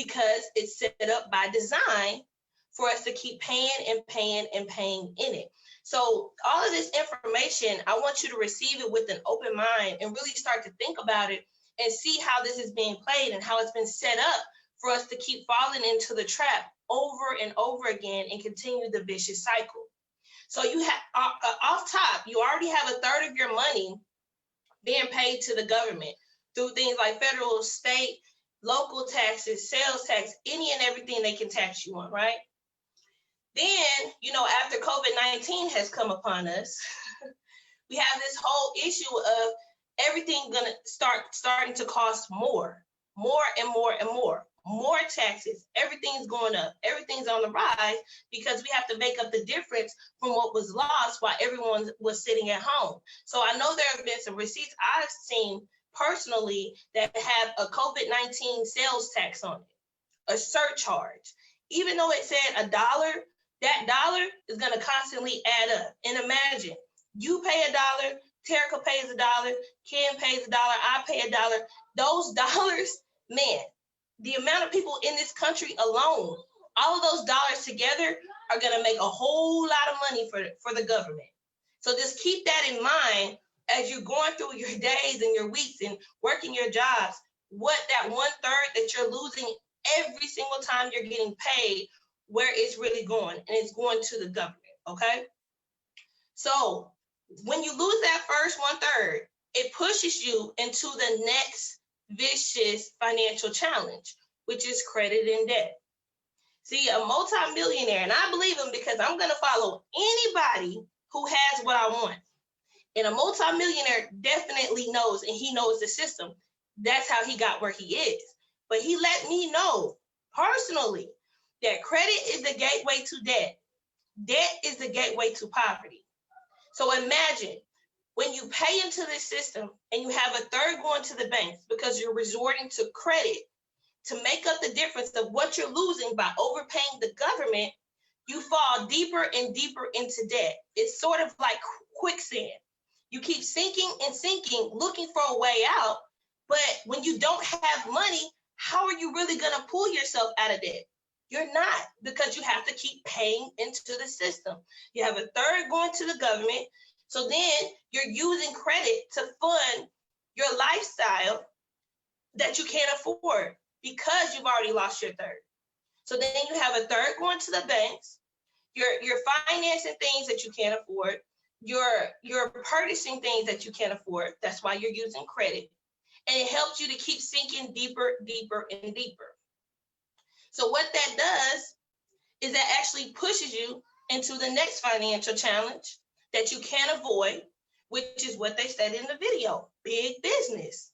because it's set up by design for us to keep paying and paying and paying in it. So all of this information, I want you to receive it with an open mind and really start to think about it and see how this is being played and how it's been set up for us to keep falling into the trap over and over again and continue the vicious cycle. So you have off top, you already have a third of your money being paid to the government through things like federal, state, local taxes, sales tax, any and everything they can tax you on, right? Then, you know, after COVID-19 has come upon us, we have this whole issue of everything gonna starting to cost more and more and more taxes. Everything's going up. Everything's on the rise because we have to make up the difference from what was lost while everyone was sitting at home. So I know there have been some receipts I've seen personally that have a COVID-19 sales tax on it, a surcharge. Even though it said $1, that dollar is going to constantly add up. And imagine, you pay $1, Terica pays $1, Ken pays $1, I pay $1. Those dollars, man, the amount of people in this country alone, all of those dollars together are going to make a whole lot of money for the government. So just keep that in mind as you're going through your days and your weeks and working your jobs, what that 1/3 that you're losing every single time you're getting paid, where it's really going, and it's going to the government, okay? So when you lose that first 1/3, it pushes you into the next vicious financial challenge, which is credit and debt. See, a multimillionaire, and I believe him because I'm gonna follow anybody who has what I want. And a multimillionaire definitely knows, and he knows the system. That's how he got where he is. But he let me know personally that credit is the gateway to debt. Debt is the gateway to poverty. So imagine when you pay into this system and you have 1/3 going to the banks because you're resorting to credit to make up the difference of what you're losing by overpaying the government, you fall deeper and deeper into debt. It's sort of like quicksand. You keep sinking and sinking, looking for a way out. But when you don't have money, how are you really going to pull yourself out of debt? You're not, because you have to keep paying into the system. You have 1/3 going to the government. So then you're using credit to fund your lifestyle that you can't afford because you've already lost your 1/3. So then you have 1/3 going to the banks. You're financing things that you can't afford. You're purchasing things that you can't afford. That's why you're using credit. And it helps you to keep sinking deeper, deeper, and deeper. So what that does is that actually pushes you into the next financial challenge that you can't avoid, which is what they said in the video, big business.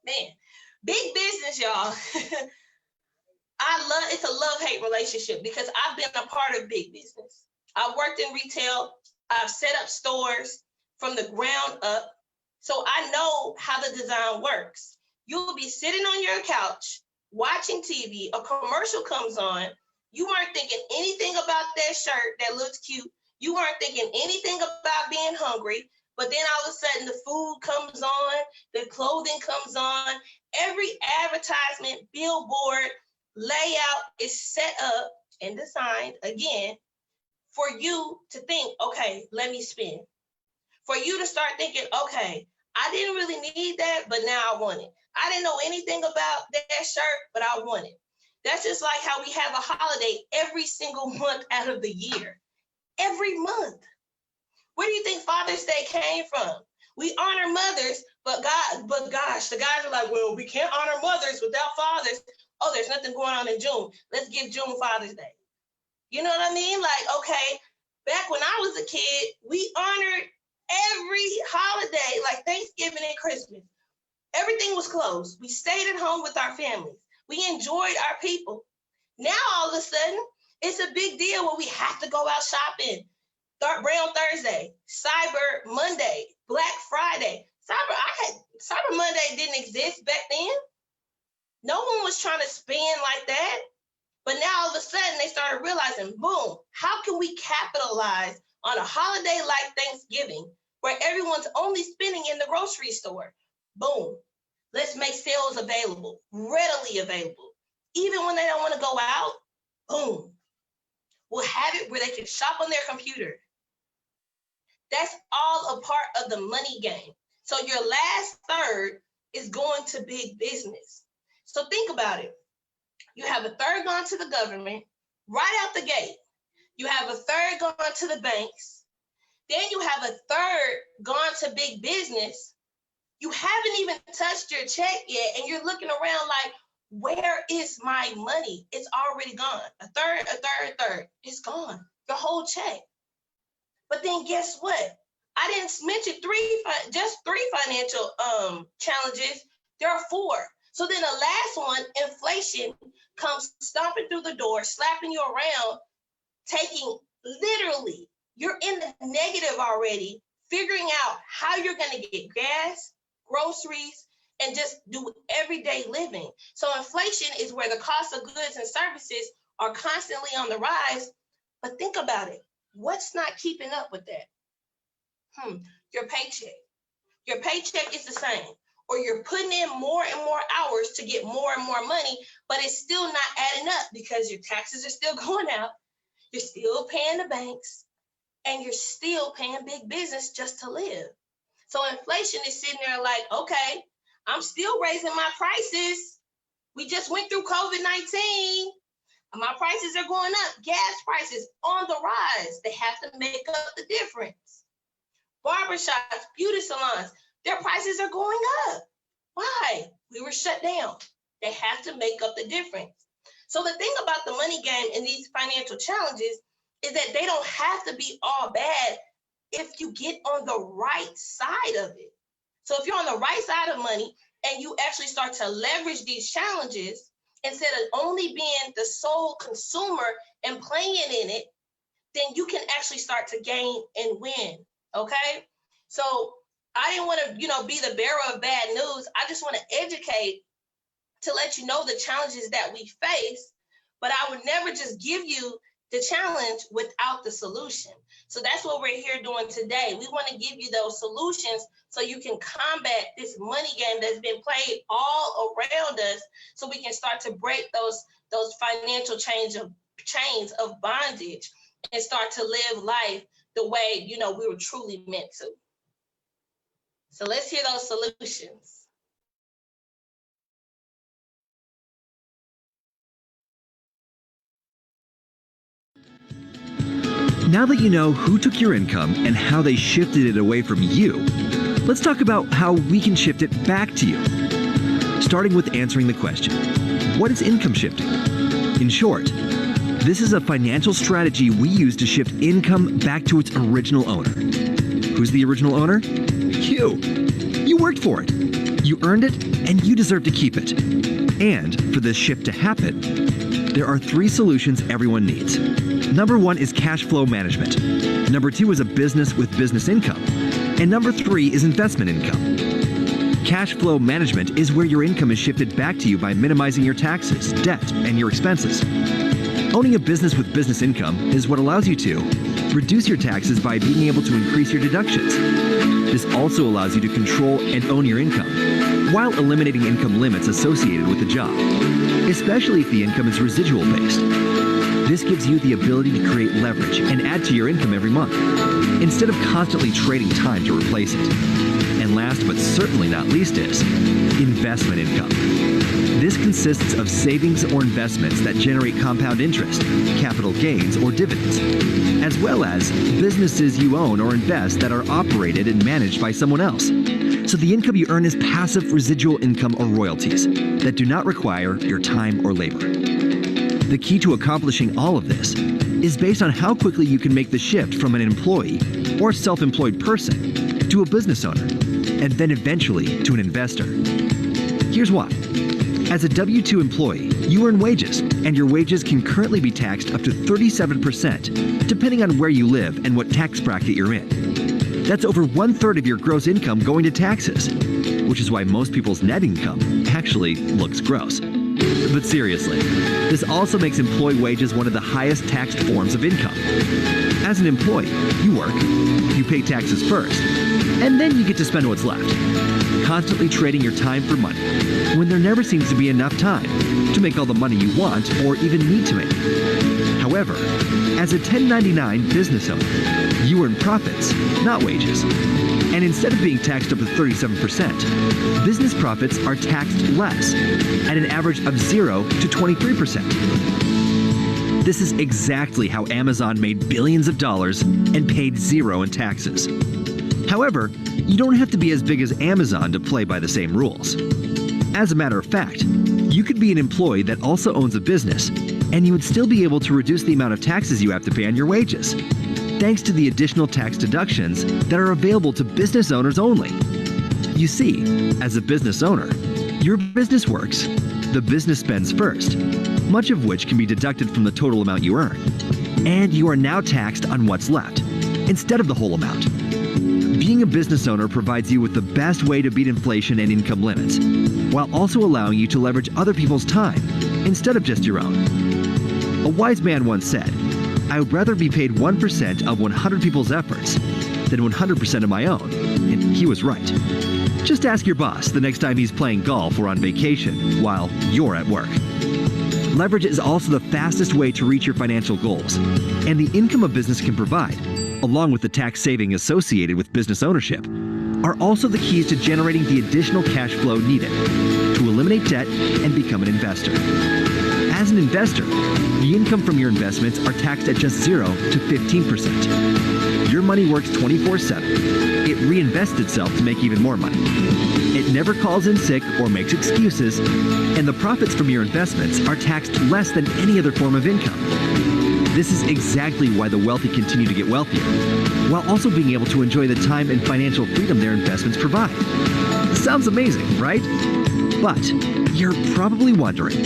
Man, big business, y'all. It's a love-hate relationship because I've been a part of big business. I've worked in retail. I've set up stores from the ground up. So I know how the design works. You'll be sitting on your couch, watching TV, a commercial comes on. You weren't thinking anything about that shirt that looks cute. You weren't thinking anything about being hungry, but then all of a sudden the food comes on, the clothing comes on, every advertisement, billboard, layout is set up and designed, again, for you to think, okay, let me spend. For you to start thinking, okay, I didn't really need that, but now I want it. I didn't know anything about that shirt, but I want it. That's just like how we have a holiday every single month out of the year. Every month. Where do you think Father's Day came from? We honor mothers, but gosh, the guys are like, well, we can't honor mothers without fathers. Oh, there's nothing going on in June. Let's give June Father's Day. You know what I mean? Like, okay, back when I was a kid, we honored every holiday, like Thanksgiving and Christmas. Everything was closed. We stayed at home with our families. We enjoyed our people. Now, all of a sudden, it's a big deal when we have to go out shopping. Brown Thursday, Cyber Monday, Black Friday. Cyber Monday didn't exist back then. No one was trying to spend like that. But now all of a sudden they started realizing, boom, how can we capitalize on a holiday like Thanksgiving where everyone's only spending in the grocery store? Boom, let's make sales available, readily available, even when they don't want to go out, boom, we'll have it where they can shop on their computer. That's all a part of the money game. So your last third is going to big business. So think about it. You have a third going to the government right out the gate. You have a third going to the banks. Then you have a third gone to big business. You haven't even touched your check yet, and you're looking around like, where is my money? It's already gone. A third. It's gone. Your whole check. But then guess what? I didn't mention just three financial challenges. There are 4. So then the last one, inflation, comes stomping through the door, slapping you around, taking literally, you're in the negative already, figuring out how you're going to get gas, groceries, and just do everyday living. So inflation is where the cost of goods and services are constantly on the rise. But think about it. What's not keeping up with that? Your paycheck. Your paycheck is the same. Or you're putting in more and more hours to get more and more money, but it's still not adding up because your taxes are still going out. You're still paying the banks, and you're still paying big business just to live. So inflation is sitting there like, okay, I'm still raising my prices. We just went through COVID-19. My prices are going up. Gas prices on the rise. They have to make up the difference. Barbershops, beauty salons, their prices are going up. Why? We were shut down. They have to make up the difference. So the thing about the money game and these financial challenges is that they don't have to be all bad if you get on the right side of it. So if you're on the right side of money and you actually start to leverage these challenges instead of only being the sole consumer and playing in it, then you can actually start to gain and win, okay? So I didn't want to, be the bearer of bad news. I just want to educate to let you know the challenges that we face, but I would never just give you the challenge without the solution. So that's what we're here doing today. We want to give you those solutions so you can combat this money game that's been played all around us, so we can start to break those financial chains of bondage and start to live life the way, we were truly meant to. So let's hear those solutions. Now that you know who took your income and how they shifted it away from you, let's talk about how we can shift it back to you. Starting with answering the question, what is income shifting? In short, this is a financial strategy we use to shift income back to its original owner. Who's the original owner? You. You worked for it. You earned it, and you deserve to keep it. And for this shift to happen, there are 3 solutions everyone needs. Number 1 is cash flow management. Number 2 is a business with business income. And number 3 is investment income. Cash flow management is where your income is shifted back to you by minimizing your taxes, debt, and your expenses. Owning a business with business income is what allows you to reduce your taxes by being able to increase your deductions. This also allows you to control and own your income, while eliminating income limits associated with the job, especially if the income is residual based. This gives you the ability to create leverage and add to your income every month, instead of constantly trading time to replace it. And last but certainly not least is investment income. This consists of savings or investments that generate compound interest, capital gains, or dividends, as well as businesses you own or invest that are operated and managed by someone else. So the income you earn is passive residual income or royalties that do not require your time or labor. The key to accomplishing all of this is based on how quickly you can make the shift from an employee or self-employed person to a business owner, and then eventually to an investor. Here's why. As a W-2 employee, you earn wages, and your wages can currently be taxed up to 37%, depending on where you live and what tax bracket you're in. That's over 1/3 of your gross income going to taxes, which is why most people's net income actually looks gross. But seriously, this also makes employee wages one of the highest taxed forms of income. As an employee, you work, you pay taxes first, and then you get to spend what's left. constantly trading your time for money when there never seems to be enough time to make all the money you want or even need to make. However, as a 1099 business owner, you earn profits, not wages. And instead of being taxed up to 37%, business profits are taxed less, at an average of 0 to 23%. This is exactly how Amazon made billions of dollars and paid 0 in taxes. However, you don't have to be as big as Amazon to play by the same rules. As a matter of fact, you could be an employee that also owns a business, and you would still be able to reduce the amount of taxes you have to pay on your wages, thanks to the additional tax deductions that are available to business owners only. You see, as a business owner, your business works, the business spends first, much of which can be deducted from the total amount you earn, and you are now taxed on what's left, instead of the whole amount. Being a business owner provides you with the best way to beat inflation and income limits, while also allowing you to leverage other people's time instead of just your own. A wise man once said, "I would rather be paid 1% of 100 people's efforts than 100% of my own," and he was right. Just ask your boss the next time he's playing golf or on vacation while you're at work. Leverage is also the fastest way to reach your financial goals, and the income a business can provide, along with the tax saving associated with business ownership, are also the keys to generating the additional cash flow needed to eliminate debt and become an investor. As an investor, the income from your investments are taxed at just 0 to 15%. Your money works 24/7. It reinvests itself to make even more money. It never calls in sick or makes excuses, and the profits from your investments are taxed less than any other form of income. This is exactly why the wealthy continue to get wealthier, while also being able to enjoy the time and financial freedom their investments provide. Sounds amazing, right? But you're probably wondering,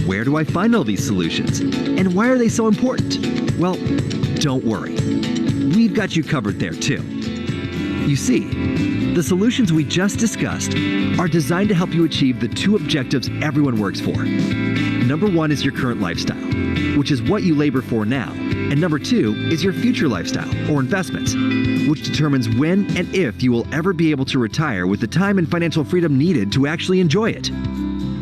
where do I find all these solutions? And why are they so important? Well, don't worry. We've got you covered there too. You see, the solutions we just discussed are designed to help you achieve the 2 objectives everyone works for. Number 1 is your current lifestyle, which is what you labor for now. And number 2 is your future lifestyle, or investments, which determines when and if you will ever be able to retire with the time and financial freedom needed to actually enjoy it.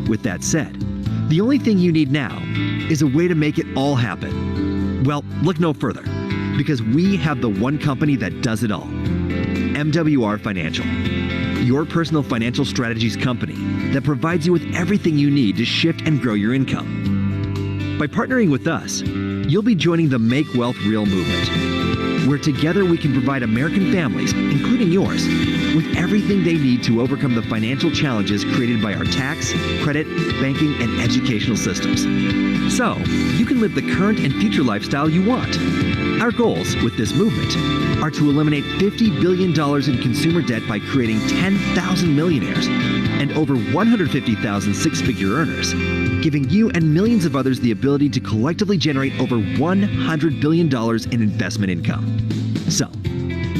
With that said, the only thing you need now is a way to make it all happen. Well, look no further, because we have the one company that does it all. MWR Financial, your personal financial strategies company that provides you with everything you need to shift and grow your income. By partnering with us, you'll be joining the Make Wealth Real movement, where together we can provide American families, including yours, with everything they need to overcome the financial challenges created by our tax, credit, banking, and educational systems, so you can live the current and future lifestyle you want. Our goals with this movement are to eliminate $50 billion in consumer debt by creating 10,000 millionaires and over 150,000 six-figure earners, giving you and millions of others the ability to collectively generate over $100 billion in investment income. So,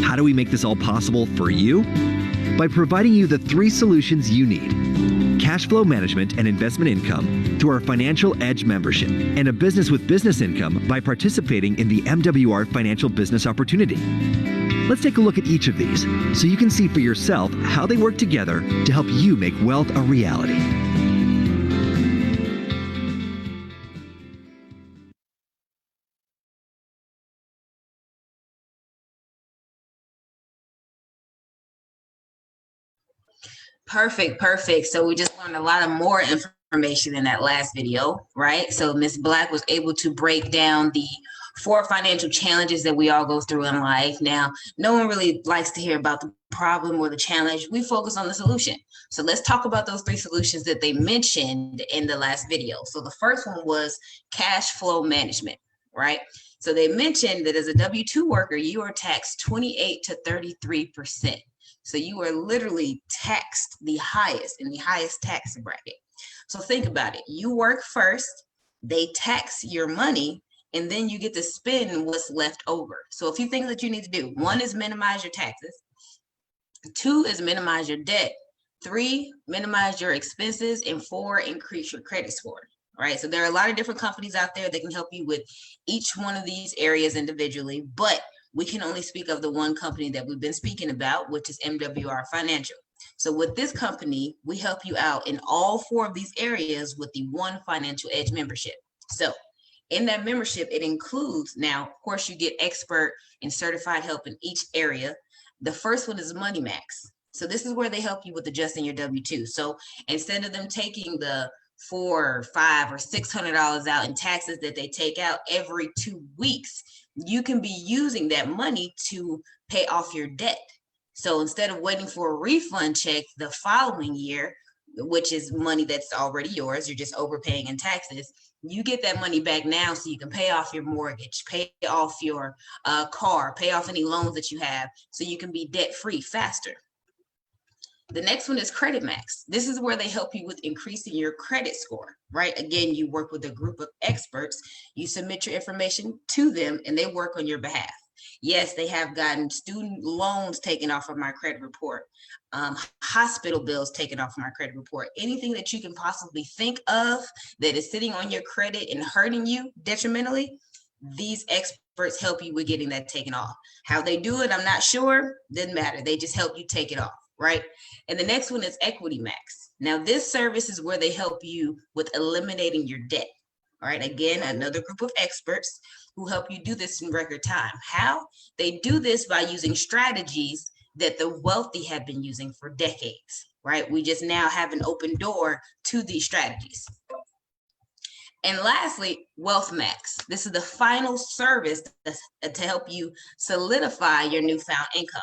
how do we make this all possible for you? By providing you the 3 solutions you need: cash flow management and investment income through our Financial Edge membership, and a business with business income by participating in the MWR Financial Business Opportunity. Let's take a look at each of these so you can see for yourself how they work together to help you make wealth a reality. Perfect. So we just learned a lot of more information in that last video, right? So Ms. Black was able to break down the 4 financial challenges that we all go through in life. Now, no one really likes to hear about the problem or the challenge. We focus on the solution. So let's talk about those 3 solutions that they mentioned in the last video. So the first one was cash flow management, right? So they mentioned that as a W-2 worker, you are taxed 28 to 33%. So you are literally taxed the highest in the highest tax bracket. So think about it. You work first, they tax your money, and then you get to spend what's left over. So a few things that you need to do. 1 is minimize your taxes. 2 is minimize your debt. 3, minimize your expenses. And 4, increase your credit score. Right? So there are a lot of different companies out there that can help you with each one of these areas individually, but we can only speak of the one company that we've been speaking about, which is MWR Financial. So with this company, we help you out in all 4 of these areas with the One Financial Edge membership. So in that membership, it includes, now, of course, you get expert and certified help in each area. The first one is MoneyMAX. So this is where they help you with adjusting your W-2. So instead of them taking the $400, $500, or $600 out in taxes that they take out every 2 weeks, you can be using that money to pay off your debt. So instead of waiting for a refund check the following year, which is money that's already yours, you're just overpaying in taxes, you get that money back now so you can pay off your mortgage, pay off your car, pay off any loans that you have, so you can be debt-free faster. The next one is CreditMax. This is where they help you with increasing your credit score, right? Again, you work with a group of experts, you submit your information to them, and they work on your behalf. Yes, they have gotten student loans taken off of my credit report, hospital bills taken off of my credit report, anything that you can possibly think of that is sitting on your credit and hurting you detrimentally, these experts help you with getting that taken off. How they do it, I'm not sure, doesn't matter. They just help you take it off, right? And the next one is EquityMax. Now, this service is where they help you with eliminating your debt. All right, again, another group of experts who help you do this in record time. How? They do this by using strategies that the wealthy have been using for decades, right? We just now have an open door to these strategies. And lastly, WealthMAX. This is the final service to help you solidify your newfound income,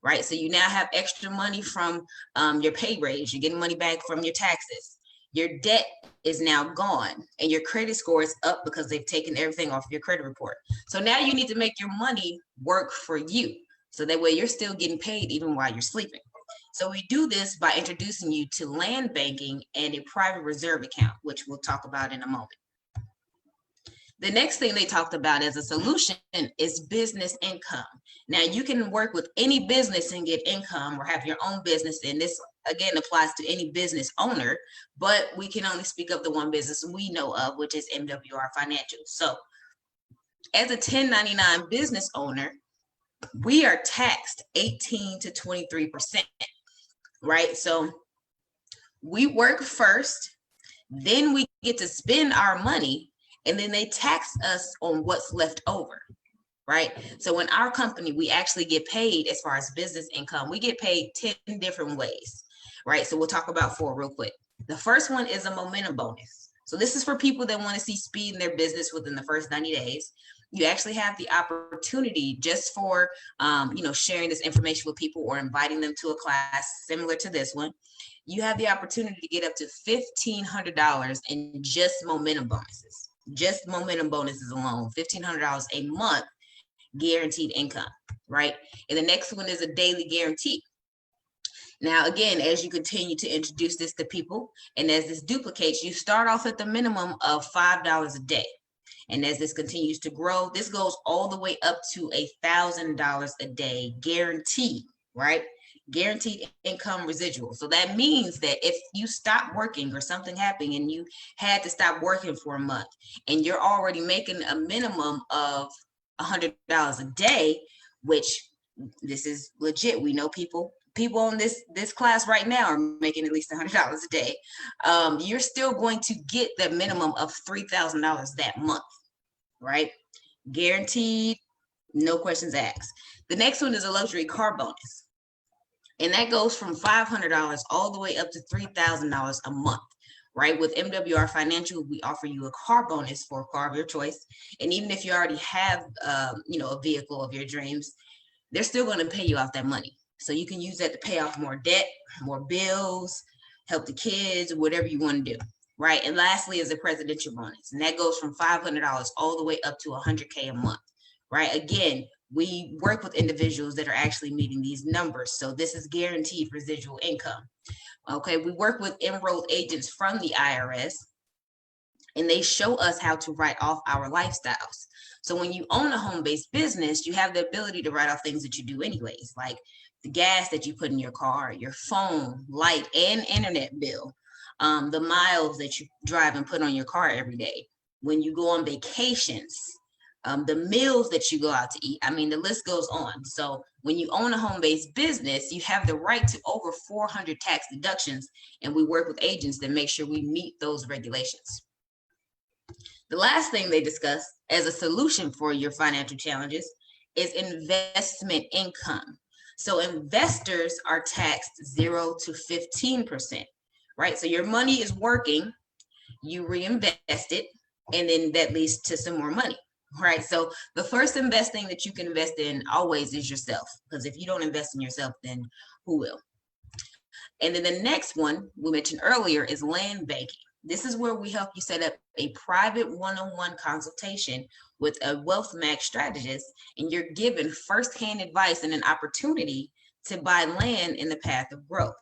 right? So you now have extra money from your pay raise. You're getting money back from your taxes. Your debt is now gone and your credit score is up because they've taken everything off your credit report. So now you need to make your money work for you. So that way you're still getting paid even while you're sleeping. So we do this by introducing you to land banking and a private reserve account, which we'll talk about in a moment. The next thing they talked about as a solution is business income. Now you can work with any business and get income or have your own business. And this again applies to any business owner, but we can only speak of the one business we know of, which is MWR Financial. So as a 1099 business owner, we are taxed 18 to 23%, right? So we work first, then we get to spend our money, and then they tax us on what's left over, right? So in our company, we actually get paid as far as business income. We get paid 10 different ways, right? So we'll talk about 4 real quick. The first one is a momentum bonus. So this is for people that want to see speed in their business within the first 90 days. You actually have the opportunity just for, sharing this information with people or inviting them to a class similar to this one. You have the opportunity to get up to $1,500 in just momentum bonuses. Just momentum bonuses alone, $1,500 a month guaranteed income, right? And the next one is a daily guarantee. Now, again, as you continue to introduce this to people and as this duplicates, you start off at the minimum of $5 a day. And as this continues to grow, this goes all the way up to $1,000 a day guaranteed, right? Guaranteed income residual. So that means that if you stop working or something happened and you had to stop working for a month and you're already making a minimum of $100 a day, which this is legit. We know people on this class right now are making at least $100 a day. You're still going to get the minimum of $3,000 that month, right? Guaranteed, no questions asked. The next one is a luxury car bonus. And that goes from $500 all the way up to $3,000 a month, right? With MWR Financial, we offer you a car bonus for a car of your choice. And even if you already have, a vehicle of your dreams, they're still going to pay you off that money. So you can use that to pay off more debt, more bills, help the kids, whatever you want to do, right? And lastly is a presidential bonus. And that goes from $500 all the way up to $100K a month, right? Again, we work with individuals that are actually meeting these numbers. So this is guaranteed residual income. Okay, we work with enrolled agents from the IRS, and they show us how to write off our lifestyles. So when you own a home-based business, you have the ability to write off things that you do anyways, like the gas that you put in your car, your phone, light, and internet bill, the miles that you drive and put on your car every day. When you go on vacations, the meals that you go out to eat. I mean, the list goes on. So when you own a home-based business, you have the right to over 400 tax deductions, and we work with agents that make sure we meet those regulations. The last thing they discuss as a solution for your financial challenges is investment income. So investors are taxed 0 to 15%, right? So your money is working, you reinvest it, and then that leads to some more money, right? So the first investing that you can invest in always is yourself, because if you don't invest in yourself, then who will? And then the next one we mentioned earlier is land banking. This is where we help you set up a private one-on-one consultation with a WealthMAX strategist, and you're given firsthand advice and an opportunity to buy land in the path of growth.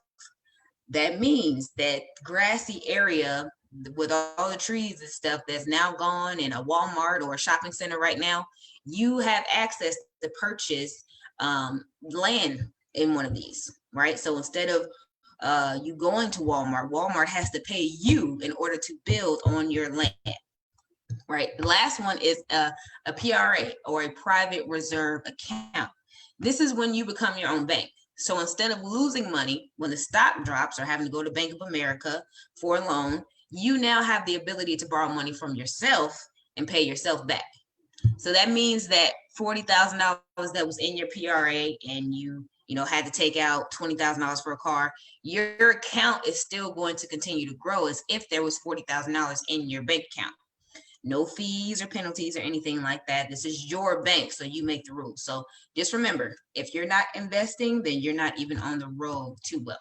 That means that grassy area with all the trees and stuff that's now gone in a Walmart or a shopping center right now, you have access to purchase land in one of these, right? So instead of you going to Walmart has to pay you in order to build on your land, right? The last one is a PRA, or a private reserve account. This is when you become your own bank. So instead of losing money when the stock drops or having to go to Bank of America for a loan, you now have the ability to borrow money from yourself and pay yourself back. So that means that $40,000 that was in your PRA and you had to take out $20,000 for a car, your account is still going to continue to grow as if there was $40,000 in your bank account. No fees or penalties or anything like that. This is your bank, so you make the rules. So just remember, if you're not investing, then you're not even on the road to wealth.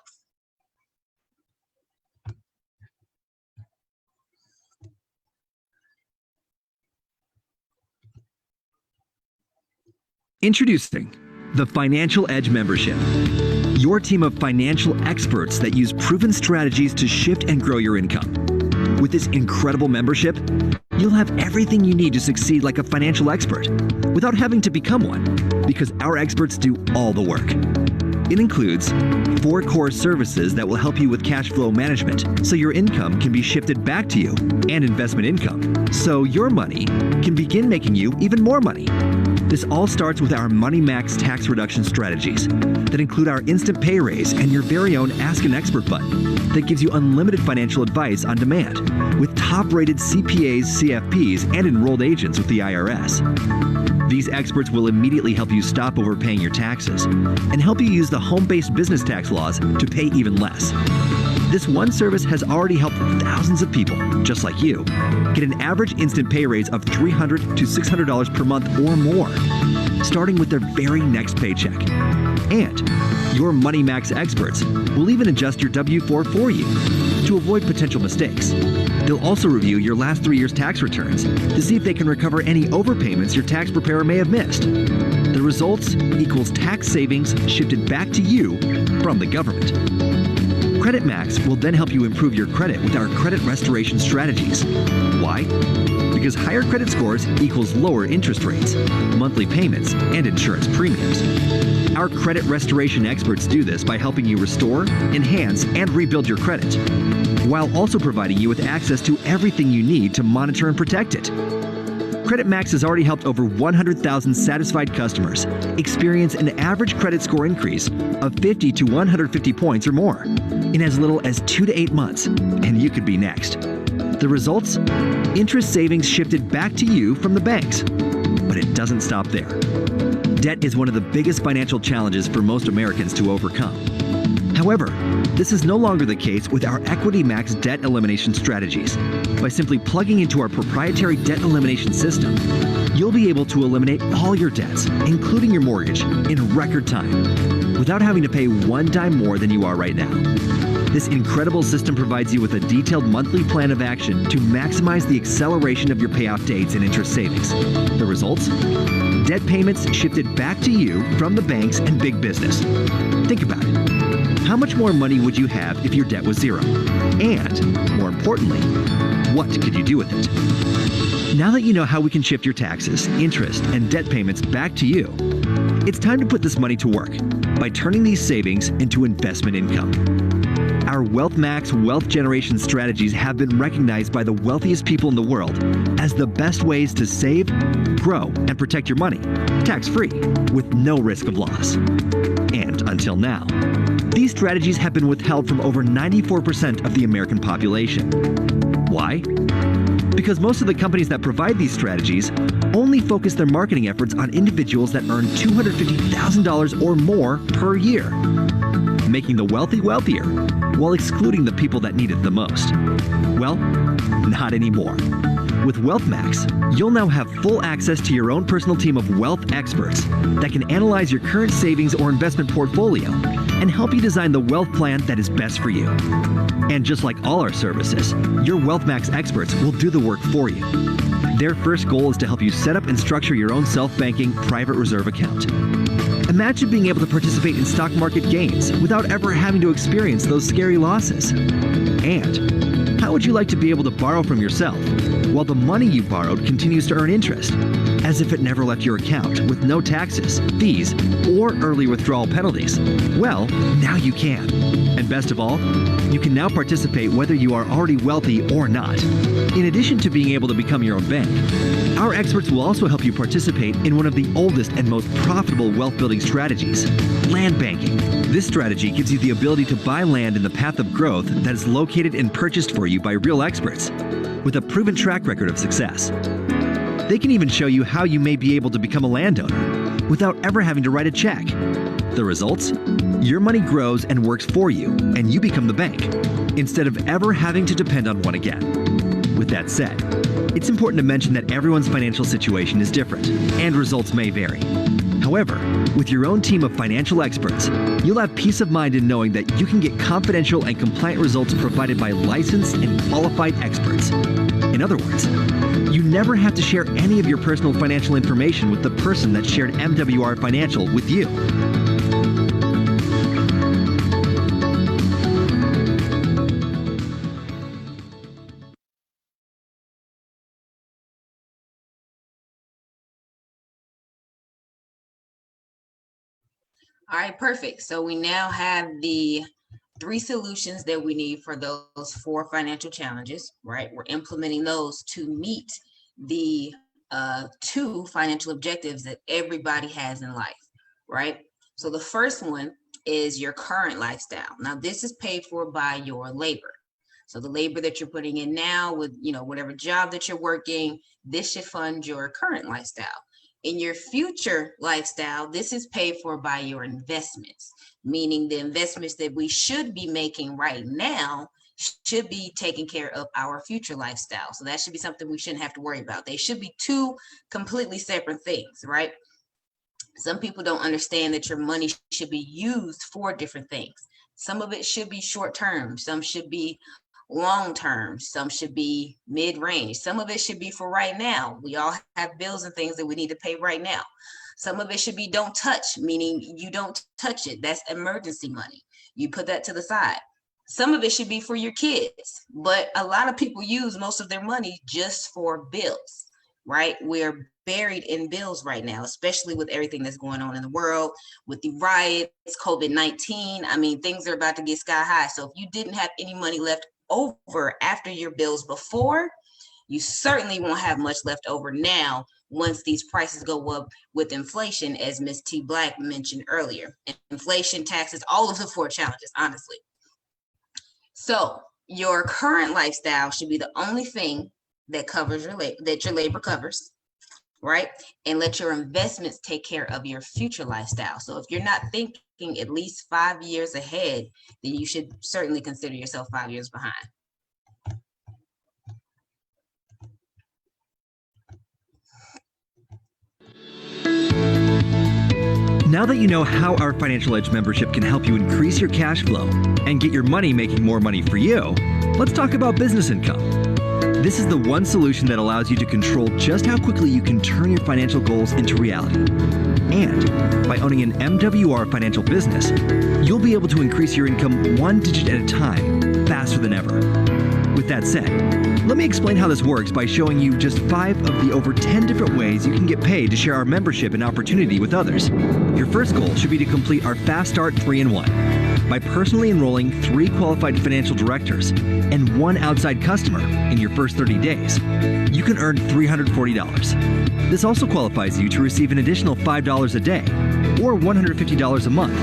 Introducing the Financial Edge membership, your team of financial experts that use proven strategies to shift and grow your income. With this incredible membership, you'll have everything you need to succeed like a financial expert without having to become one, because our experts do all the work. It includes 4 core services that will help you with cash flow management so your income can be shifted back to you, and investment income so your money can begin making you even more money. This all starts with our MoneyMAX tax reduction strategies that include our instant pay raise and your very own Ask an Expert button that gives you unlimited financial advice on demand with top-rated CPAs, CFPs, and enrolled agents with the IRS. These experts will immediately help you stop overpaying your taxes and help you use the home-based business tax laws to pay even less. This one service has already helped thousands of people, just like you, get an average instant pay raise of $300 to $600 per month or more, starting with their very next paycheck. And your MoneyMAX experts will even adjust your W-4 for you to avoid potential mistakes. They'll also review your last 3 years' tax returns to see if they can recover any overpayments your tax preparer may have missed. The results equals tax savings shifted back to you from the government. CreditMax will then help you improve your credit with our credit restoration strategies. Why? Because higher credit scores equals lower interest rates, monthly payments, and insurance premiums. Our credit restoration experts do this by helping you restore, enhance, and rebuild your credit, while also providing you with access to everything you need to monitor and protect it. CreditMax has already helped over 100,000 satisfied customers experience an average credit score increase of 50 to 150 points or more in as little as 2 to 8 months, and you could be next. The results? Interest savings shifted back to you from the banks. But it doesn't stop there. Debt is one of the biggest financial challenges for most Americans to overcome. However, this is no longer the case with our EquityMax debt elimination strategies. By simply plugging into our proprietary debt elimination system, you'll be able to eliminate all your debts, including your mortgage, in record time, without having to pay one dime more than you are right now. This incredible system provides you with a detailed monthly plan of action to maximize the acceleration of your payout dates and interest savings. The results? Debt payments shifted back to you from the banks and big business. Think about it. How much more money would you have if your debt was zero? And, more importantly, what could you do with it? Now that you know how we can shift your taxes, interest, and debt payments back to you, it's time to put this money to work by turning these savings into investment income. Our WealthMAX wealth generation strategies have been recognized by the wealthiest people in the world as the best ways to save, grow, and protect your money, tax-free, with no risk of loss. And until now, these strategies have been withheld from over 94% of the American population. Why? Because most of the companies that provide these strategies only focus their marketing efforts on individuals that earn $250,000 or more per year, making the wealthy wealthier while excluding the people that need it the most. Well, not anymore. With WealthMax, you'll now have full access to your own personal team of wealth experts that can analyze your current savings or investment portfolio and help you design the wealth plan that is best for you. And just like all our services, your WealthMax experts will do the work for you. Their first goal is to help you set up and structure your own self-banking private reserve account. Imagine being able to participate in stock market gains without ever having to experience those scary losses. And how would you like to be able to borrow from yourself while the money you borrowed continues to earn interest, as if it never left your account with no taxes, fees, or early withdrawal penalties? Well, now you can. And best of all, you can now participate whether you are already wealthy or not. In addition to being able to become your own bank, our experts will also help you participate in one of the oldest and most profitable wealth building strategies, land banking. This strategy gives you the ability to buy land in the path of growth that is located and purchased for you by real experts with a proven track record of success. They can even show you how you may be able to become a landowner without ever having to write a check. The results? Your money grows and works for you, and you become the bank, instead of ever having to depend on one again. With that said, it's important to mention that everyone's financial situation is different, and results may vary. However, with your own team of financial experts, you'll have peace of mind in knowing that you can get confidential and compliant results provided by licensed and qualified experts. In other words, you never have to share any of your personal financial information with the person that shared MWR Financial with you. All right, perfect. So we now have the 3 solutions that we need for those 4 financial challenges, right? We're implementing those to meet the 2 financial objectives that everybody has in life, right? So the first one is your current lifestyle. Now, this is paid for by your labor. So the labor that you're putting in now with, whatever job that you're working, this should fund your current lifestyle. In your future lifestyle, this is paid for by your investments, meaning the investments that we should be making right now should be taking care of our future lifestyle. So that should be something we shouldn't have to worry about. They should be 2 completely separate things, right? Some people don't understand that your money should be used for different things. Some of it should be short term, some should be long term, some should be mid-range, some of it should be for right now. We all have bills and things that we need to pay right now. Some of it should be don't touch, meaning you don't touch it. That's emergency money. You put that to the side. Some of it should be for your kids, but a lot of people use most of their money just for bills, right? We're buried in bills right now, especially with everything that's going on in the world, with the riots, COVID-19. I mean, things are about to get sky high. So if you didn't have any money left over after your bills before, you certainly won't have much left over now once these prices go up with inflation, as Ms. T. Black mentioned earlier. Inflation, taxes, all of the 4 challenges, honestly. So your current lifestyle should be the only thing that covers your labor covers, right? And let your investments take care of your future lifestyle. So if you're not thinking at least 5 years ahead, then you should certainly consider yourself 5 years behind. Now that you know how our Financial Edge membership can help you increase your cash flow and get your money making more money for you, let's talk about business income. This is the one solution that allows you to control just how quickly you can turn your financial goals into reality. And by owning an MWR Financial business, you'll be able to increase your income 1 digit at a time, faster than ever. With that said, let me explain how this works by showing you just 5 of the over 10 different ways you can get paid to share our membership and opportunity with others. Your first goal should be to complete our Fast Start 3-in-1. by personally enrolling 3 qualified financial directors and 1 outside customer in your first 30 days, you can earn $340. This also qualifies you to receive an additional $5 a day or $150 a month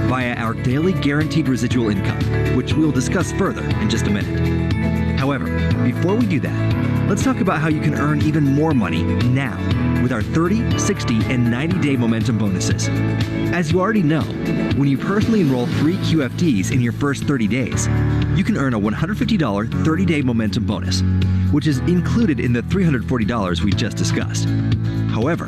via our daily guaranteed residual income, which we'll discuss further in just a minute. However, before we do that, let's talk about how you can earn even more money now with our 30, 60, and 90-day momentum bonuses. As you already know, when you personally enroll 3 QFDs in your first 30 days, you can earn a $150 30-day momentum bonus, which is included in the $340 we just discussed. However,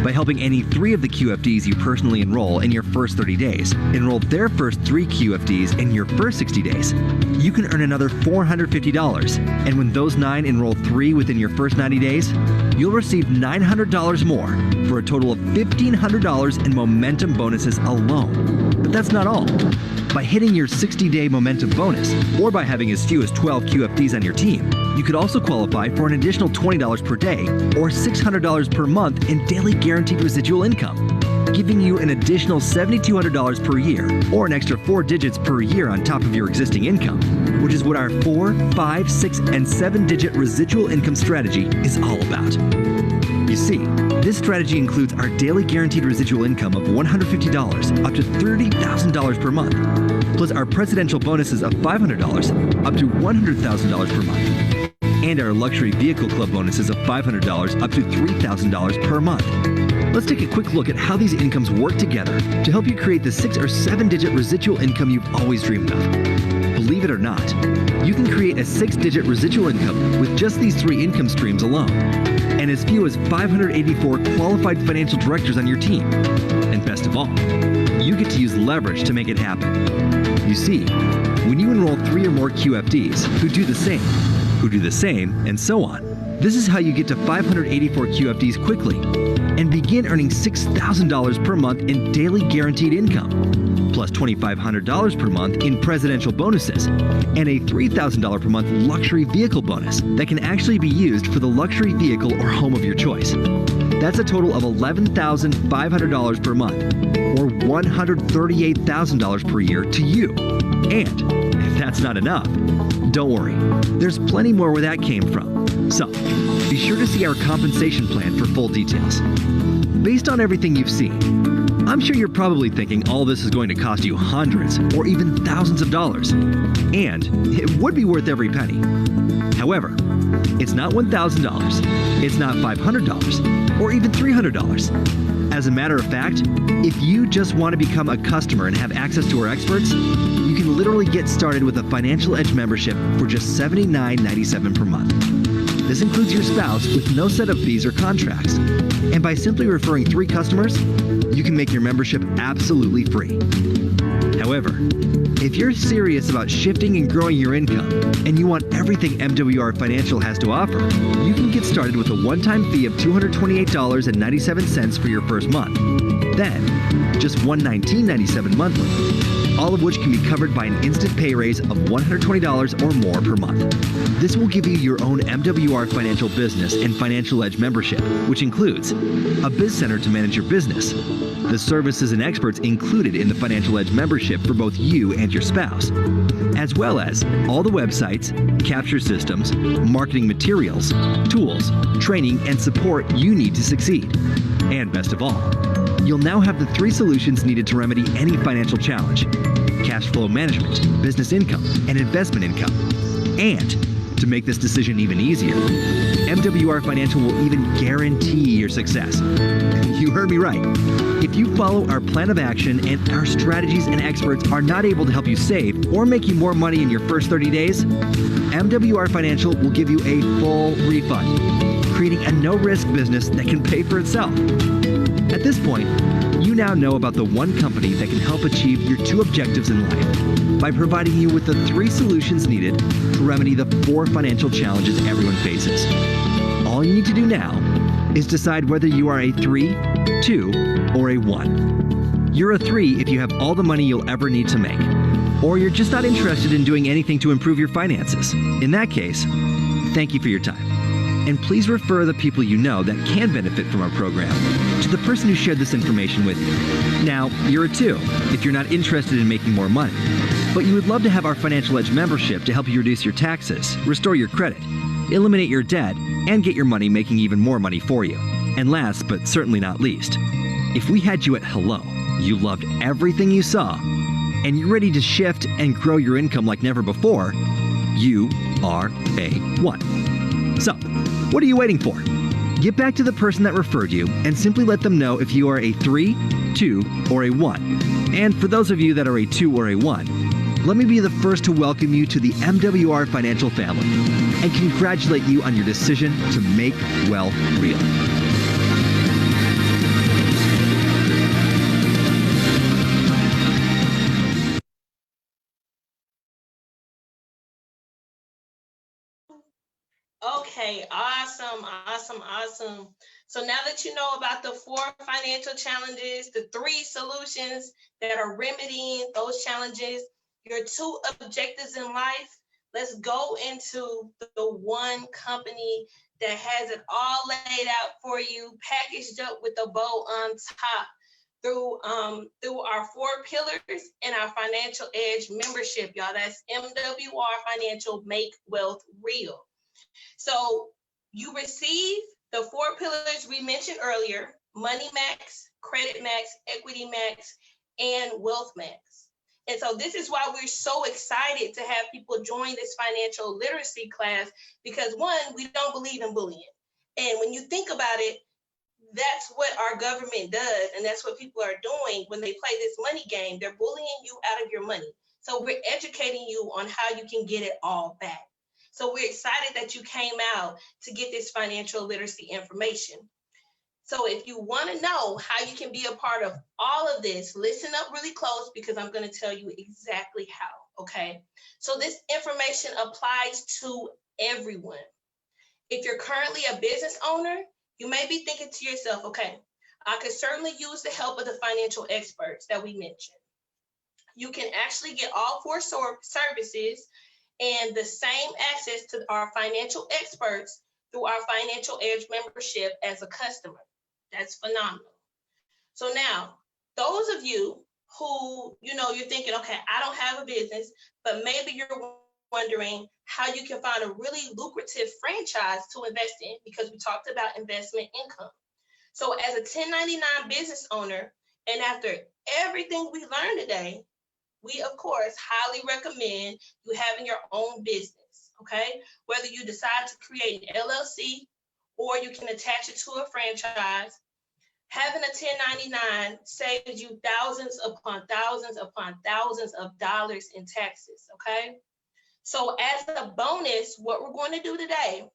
by helping any 3 of the QFDs you personally enroll in your first 30 days enroll their first 3 QFDs in your first 60 days, you can earn another $450. And when those 9 enroll 3 within your first 90 days, you'll receive $900 more for a total of $1,500 in momentum bonuses alone. But that's not all. By hitting your 60-day momentum bonus, or by having as few as 12 QFDs on your team, you could also qualify for an additional $20 per day or $600 per month in daily guaranteed residual income, giving you an additional $7,200 per year or an extra 4 digits per year on top of your existing income, which is what our 4, 5, 6, and 7-digit residual income strategy is all about. You see, this strategy includes our daily guaranteed residual income of $150 up to $30,000 per month, plus our presidential bonuses of $500 up to $100,000 per month, and our luxury vehicle club bonuses of $500 up to $3,000 per month. Let's take a quick look at how these incomes work together to help you create the 6 or 7-digit residual income you've always dreamed of. Believe it or not, you can create a 6-digit residual income with just these 3 income streams alone, and as few as 584 qualified financial directors on your team. And best of all, you get to use leverage to make it happen. You see, when you enroll 3 or more QFDs who do the same, and so on, this is how you get to 584 QFDs quickly and begin earning $6,000 per month in daily guaranteed income, plus $2,500 per month in presidential bonuses, and a $3,000 per month luxury vehicle bonus that can actually be used for the luxury vehicle or home of your choice. That's a total of $11,500 per month, or $138,000 per year to you. And if that's not enough, don't worry, there's plenty more where that came from. So, be sure to see our compensation plan for full details. Based on everything you've seen, I'm sure you're probably thinking all this is going to cost you hundreds or even thousands of dollars, and it would be worth every penny. However, it's not $1,000, it's not $500, or even $300. As a matter of fact, if you just want to become a customer and have access to our experts, you can literally get started with a Financial Edge membership for just $79.97 per month. This includes your spouse with no setup fees or contracts. And by simply referring 3 customers, you can make your membership absolutely free. However, if you're serious about shifting and growing your income, and you want everything MWR Financial has to offer, you can get started with a one-time fee of $228.97 for your first month. Then, just $119.97 monthly, all of which can be covered by an instant pay raise of $120 or more per month. This will give you your own MWR Financial Business and Financial Edge membership, which includes a Biz Center to manage your business, the services and experts included in the Financial Edge membership for both you and your spouse, as well as all the websites, capture systems, marketing materials, tools, training, and support you need to succeed. And best of all, you'll now have the 3 solutions needed to remedy any financial challenge: cash flow management, business income, and investment income. And to make this decision even easier, MWR Financial will even guarantee your success. You heard me right. If you follow our plan of action and our strategies and experts are not able to help you save or make you more money in your first 30 days, MWR Financial will give you a full refund, creating a no-risk business that can pay for itself. At this point, you now know about the one company that can help achieve your 2 objectives in life by providing you with the 3 solutions needed to remedy the 4 financial challenges everyone faces. All you need to do now is decide whether you are a 3, 2, or a 1. You're a 3 if you have all the money you'll ever need to make, or you're just not interested in doing anything to improve your finances. In that case, thank you for your time. And please refer the people you know that can benefit from our program to the person who shared this information with you. Now, you're a 2 if you're not interested in making more money, but you would love to have our Financial Edge membership to help you reduce your taxes, restore your credit, eliminate your debt, and get your money making even more money for you. And last, but certainly not least, if we had you at hello, you loved everything you saw, and you're ready to shift and grow your income like never before, you are a 1. So, what are you waiting for? Get back to the person that referred you and simply let them know if you are a 3, 2, or a 1. And for those of you that are a 2 or a 1, let me be the first to welcome you to the MWR Financial family and congratulate you on your decision to make wealth real. Okay, awesome, awesome, awesome. So now that you know about the 4 financial challenges, the 3 solutions that are remedying those challenges, your 2 objectives in life, let's go into the one company that has it all laid out for you, packaged up with a bow on top through our 4 pillars and our Financial Edge membership, y'all. That's MWR Financial Make Wealth Real. So you receive the 4 pillars we mentioned earlier: MoneyMAX, CreditMax, EquityMax, and WealthMAX. And so this is why we're so excited to have people join this financial literacy class, because 1, we don't believe in bullying. And when you think about it, that's what our government does. And that's what people are doing when they play this money game. They're bullying you out of your money. So we're educating you on how you can get it all back. So we're excited that you came out to get this financial literacy information. So if you want to know how you can be a part of all of this, listen up really close, because I'm going to tell you exactly how, okay? So this information applies to everyone. If you're currently a business owner, you may be thinking to yourself, okay, I could certainly use the help of the financial experts that we mentioned. You can actually get all 4 services and the same access to our financial experts through our Financial Edge membership as a customer. That's phenomenal. So now, those of you who, you're thinking, okay, I don't have a business, but maybe you're wondering how you can find a really lucrative franchise to invest in, because we talked about investment income. So as a 1099 business owner, and after everything we learned today, we, of course, highly recommend you having your own business, okay? Whether you decide to create an LLC or you can attach it to a franchise, having a 1099 saves you thousands upon thousands upon thousands of dollars in taxes, okay? So as a bonus, what we're going to do today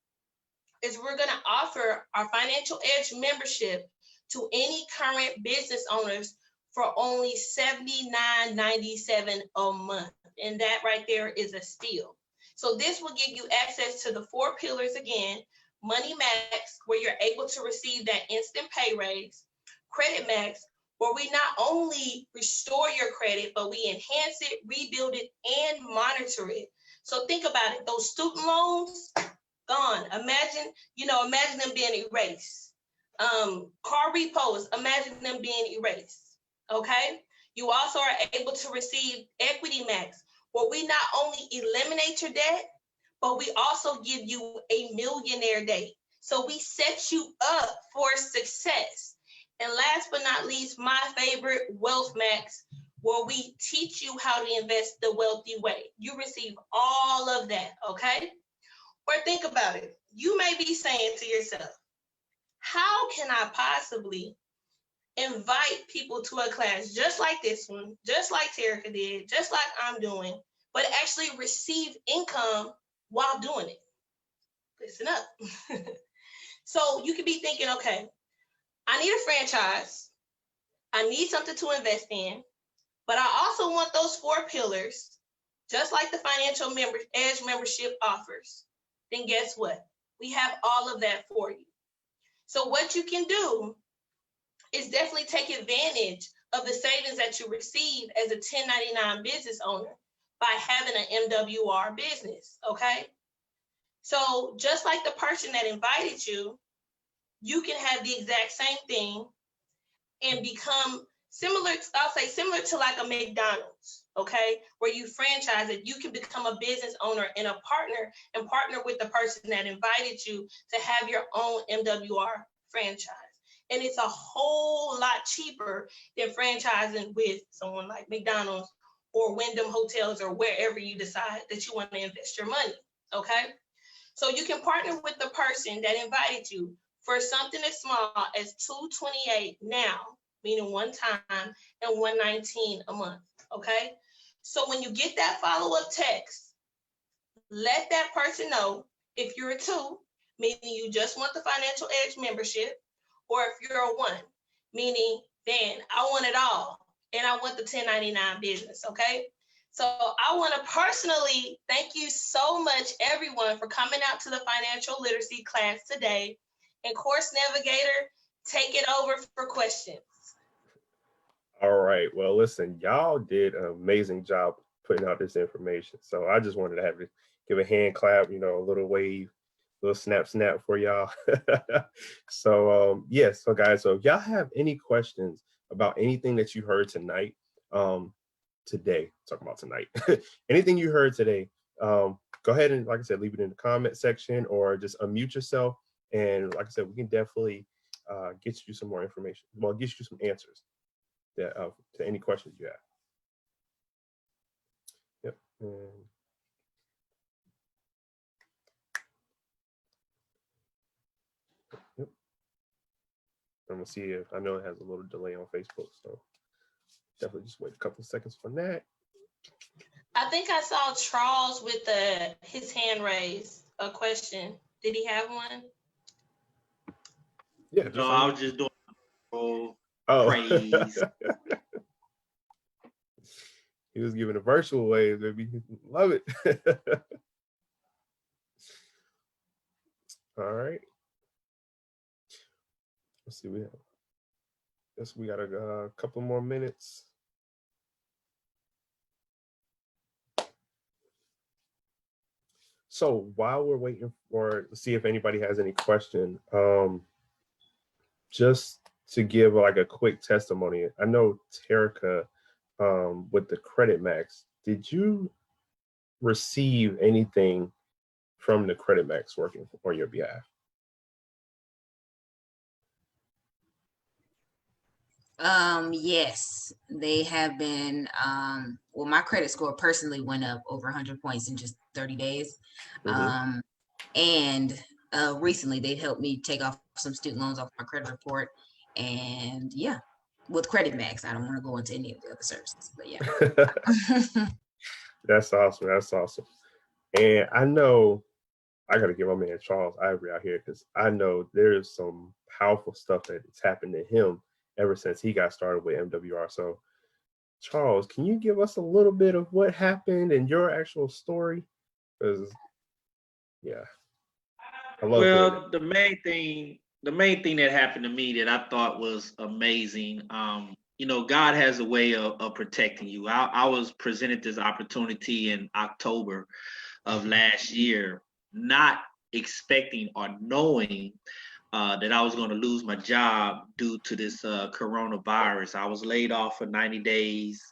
is we're going to offer our Financial Edge membership to any current business owners for only $79.97 a month. And that right there is a steal. So this will give you access to the 4 pillars again: MoneyMax, where you're able to receive that instant pay raise; CreditMax, where we not only restore your credit, but we enhance it, rebuild it, and monitor it. So think about it. Those student loans, gone. Imagine them being erased. Car repos, imagine them being erased. Okay, you also are able to receive EquityMax, where we not only eliminate your debt, but we also give you a millionaire day. So we set you up for success. And last but not least, my favorite, WealthMAX, where we teach you how to invest the wealthy way. You receive all of that, okay? Or think about it. You may be saying to yourself, how can I possibly invite people to a class just like this one, just like Terica did, just like I'm doing, but actually receive income while doing it? Listen up. So you could be thinking, okay, I need a franchise, I need something to invest in, but I also want those 4 pillars, just like the Financial Edge membership offers. Then guess what? We have all of that for you. So what you can do is definitely take advantage of the savings that you receive as a 1099 business owner by having an MWR business, okay? So just like the person that invited you, you can have the exact same thing and become similar, I'll say similar to like a McDonald's, okay? Where you franchise it, you can become a business owner and a partner and partner with the person that invited you to have your own MWR franchise. And it's a whole lot cheaper than franchising with someone like McDonald's or Wyndham Hotels or wherever you decide that you want to invest your money, okay? So you can partner with the person that invited you for something as small as $228 now, meaning one time, and $119 a month, okay? So when you get that follow-up text, let that person know if you're a 2, meaning you just want the Financial Edge membership, or if you're a 1, meaning, man, I want it all, and I want the 1099 business, okay? So I want to personally thank you so much, everyone, for coming out to the financial literacy class today. And Course Navigator, take it over for questions. All right. Well, listen, y'all did an amazing job putting out this information. So I just wanted to have to give a hand clap, you know, a little wave, a little snap for y'all. So yes, so guys, so if y'all have any questions about anything that you heard tonight, today, talking about tonight, anything you heard today, go ahead and, like I said, leave it in the comment section or just unmute yourself. And like I said, we can definitely get you some more information. Well, get you some answers that, to any questions you have. Yep. Yep. I'm gonna see if, I know it has a little delay on Facebook, so definitely just wait a couple of seconds for that. I think I saw Charles with his hand raised, a question. Did he have one? Yeah. No, I was just doing praise. He was giving a virtual wave, baby. Love it. All right. Let's see. We got a couple more minutes. So while we're waiting to see if anybody has any question, just to give like a quick testimony, I know Terica, with the Credit Max, did you receive anything from the Credit Max working on your behalf? Yes, they have been, well, my credit score personally went up over 100 points in just 30 days. Mm-hmm. And recently they've helped me take off some student loans off my credit report. And yeah, with Credit Max, I don't want to go into any of the other services, but yeah. That's awesome. That's awesome. And I know I got to give my man Charles Ivory out here, because I know there's some powerful stuff that has happened to him ever since he got started with MWR. So Charles, can you give us a little bit of what happened and your actual story? Because yeah, I love Well, the main thing that happened to me that I thought was amazing, you know, God has a way of protecting you. I was presented this opportunity in October of last year, not expecting or knowing that I was going to lose my job due to this coronavirus. I was laid off for 90 days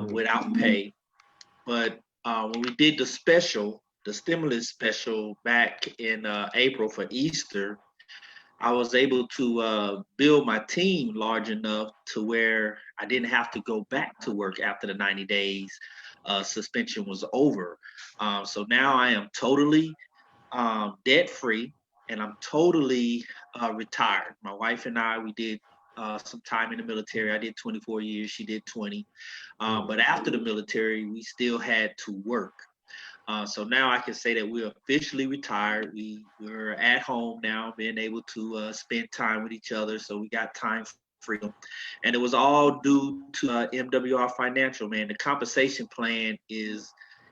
without pay. But when we did the stimulus special back in April for Easter, I was able to build my team large enough to where I didn't have to go back to work after the 90 days suspension was over. So now I am totally debt free, and I'm totally retired. My wife and I, we did some time in the military. I did 24 years, she did 20. But after the military, we still had to work. So now I can say that we're officially retired. We're at home now, being able to spend time with each other. So we got time freedom. And it was all due to MWR Financial, man. The compensation plan is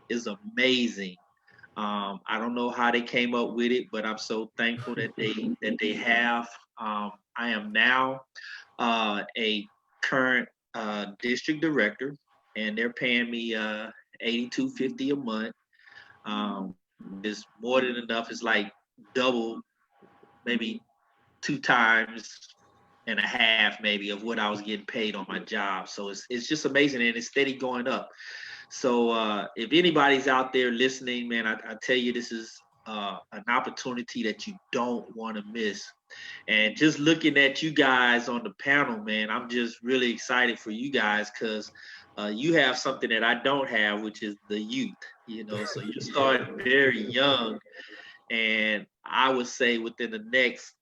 amazing. I don't know how they came up with it, but I'm so thankful that they have. I am now a current district director, and they're paying me $82.50 a month. is more than enough. It's like double, maybe 2.5 times maybe of what I was getting paid on my job. So it's just amazing, and it's steady going up. So if anybody's out there listening, man, I tell you, this is an opportunity that you don't want to miss. And just looking at you guys on the panel, man, I'm just really excited for you guys because you have something that I don't have, which is the youth. So you're starting very young, and I would say within the next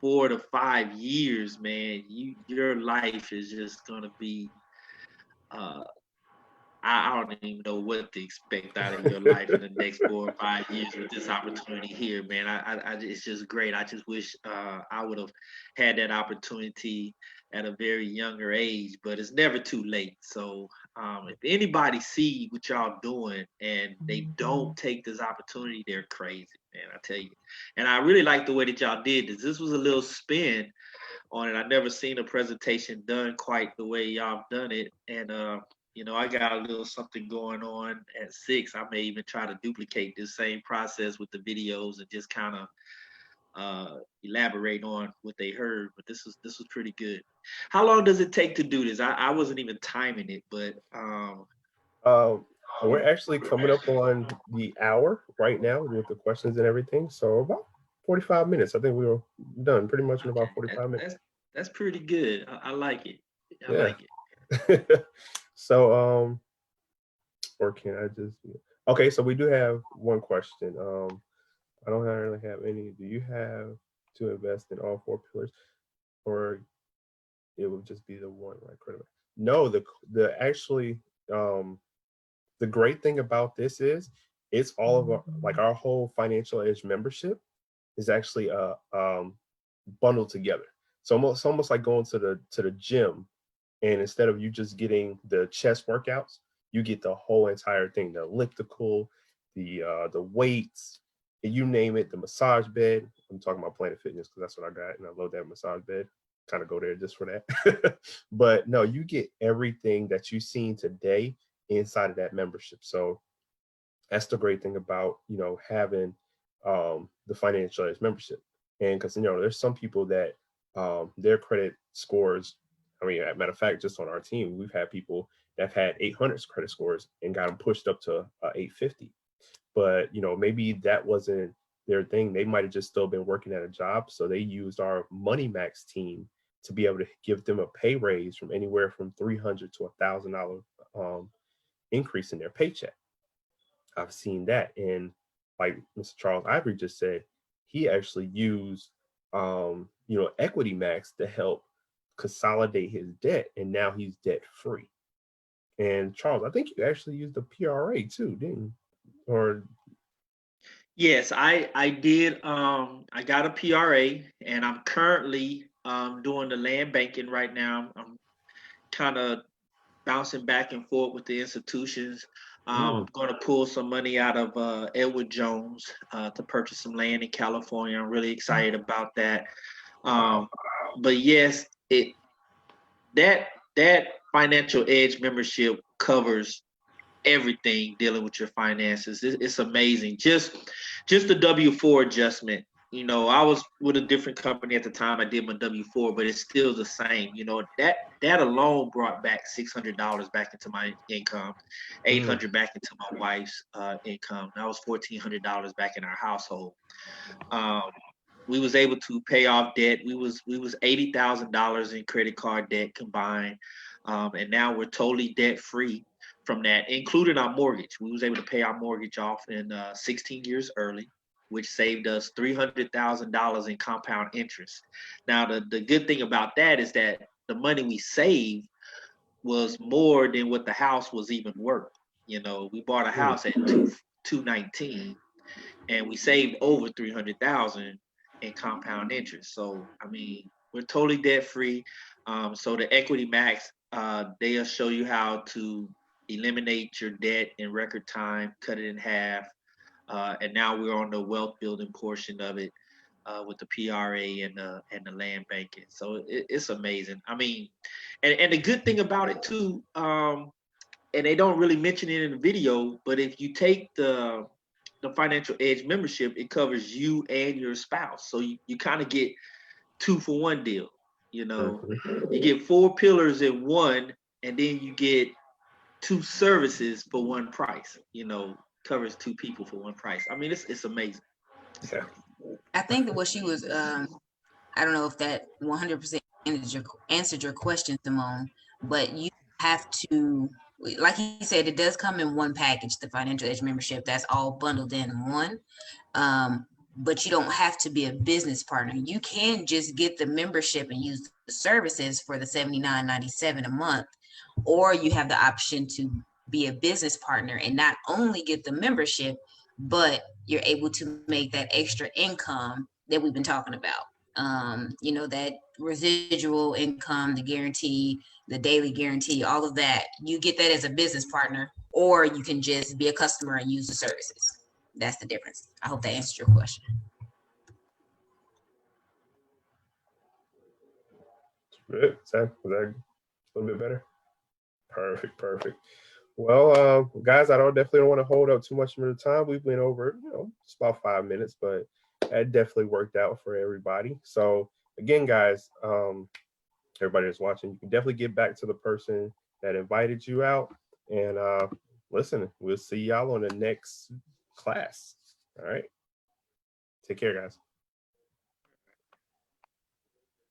4 to 5 years, man, your life is just gonna be uh, I don't even know what to expect out of your life in the next 4 or 5 years with this opportunity here, man. It's just great. I just wish I would have had that opportunity at a very younger age, but it's never too late. So if anybody see what y'all doing and they don't take this opportunity, they're crazy, man. I tell you. And I really like the way that y'all did this. This was a little spin on it. I never seen a presentation done quite the way y'all done it, and I got a little something going on at 6. I may even try to duplicate this same process with the videos and just kind of elaborate on what they heard. But this was pretty good. How long does it take to do this? I wasn't even timing it, but We're actually coming up on the hour right now with the questions and everything. So about 45 minutes. I think we were done pretty much in about 45 minutes. That's pretty good. I like it. I Yeah. like it. So or can I just okay, so we do have one question. I don't really have any. Do you have to invest in all 4 pillars, or it would just be the one, right? Credit. No, the actually the great thing about this is it's all of our, like our whole Financial Edge membership is actually bundled together. So it's almost like going to the gym, and instead of you just getting the chest workouts, you get the whole entire thing, the elliptical, the weights, you name it, the massage bed. I'm talking about Planet Fitness because that's what I got, and I love that massage bed. Kind of go there just for that. But no, you get everything that you've seen today inside of that membership. So that's the great thing about having the Financial Edge membership. And because there's some people that their credit scores, I mean, as a matter of fact, just on our team, we've had people that have had 800 credit scores and got them pushed up to 850. But maybe that wasn't their thing. They might have just still been working at a job, so they used our MoneyMAX team to be able to give them a pay raise from anywhere from $300 to $1,000 increase in their paycheck. I've seen that. And like Mr. Charles Ivory just said, he actually used Equity Max to help consolidate his debt, and now he's debt free. And Charles, I think you actually used the PRA too, didn't you? Or yes, I did. I got a PRA, and I'm currently doing the land banking right now. I'm kind of bouncing back and forth with the institutions. I'm going to pull some money out of Edward Jones to purchase some land in California. I'm really excited about that. But yes, that Financial Edge membership covers everything dealing with your finances. It's amazing. Just the W-4 adjustment. I was with a different company at the time. I did my W-4, but it's still the same. That alone brought back $600 back into my income, $800 back into my wife's income. That was $1,400 back in our household. We was able to pay off debt. We was $80,000 in credit card debt combined, and now we're totally debt free from that, including our mortgage. We was able to pay our mortgage off in 16 years early, which saved us $300,000 in compound interest. Now, the good thing about that is that the money we saved was more than what the house was even worth. We bought a house at 219, and we saved over 300,000 in compound interest. So, I mean, we're totally debt free. So the Equity Max, they'll show you how to eliminate your debt in record time, cut it in half. And now we're on the wealth building portion of it with the PRA and the land banking. So it's amazing. I mean, and the good thing about it too, and they don't really mention it in the video, but if you take the the Financial Edge membership, it covers you and your spouse. So you kind of get 2-for-1 deal. You know, you get 4 pillars in one, and then you get 2 services for one price. You know, covers 2 people for one price. I mean, it's amazing. Yeah. I think that what she was, I don't know if that 100% answered your question, Simone, but you have to, like he said, it does come in one package, the Financial Edge membership, that's all bundled in one. But you don't have to be a business partner. You can just get the membership and use the services for the $79.97 a month, or you have the option to be a business partner and not only get the membership, but you're able to make that extra income that we've been talking about. You know, that residual income, the guarantee, the daily guarantee, all of that. You get that as a business partner, or you can just be a customer and use the services. That's the difference. I hope that answers your question. Good. Is that a little bit better? Perfect. Well, guys, I definitely don't want to hold up too much of the time. We've been over, just about 5 minutes, but that definitely worked out for everybody. So again, guys, everybody that's watching, you can definitely get back to the person that invited you out. And listen, we'll see y'all on the next class. All right. Take care, guys.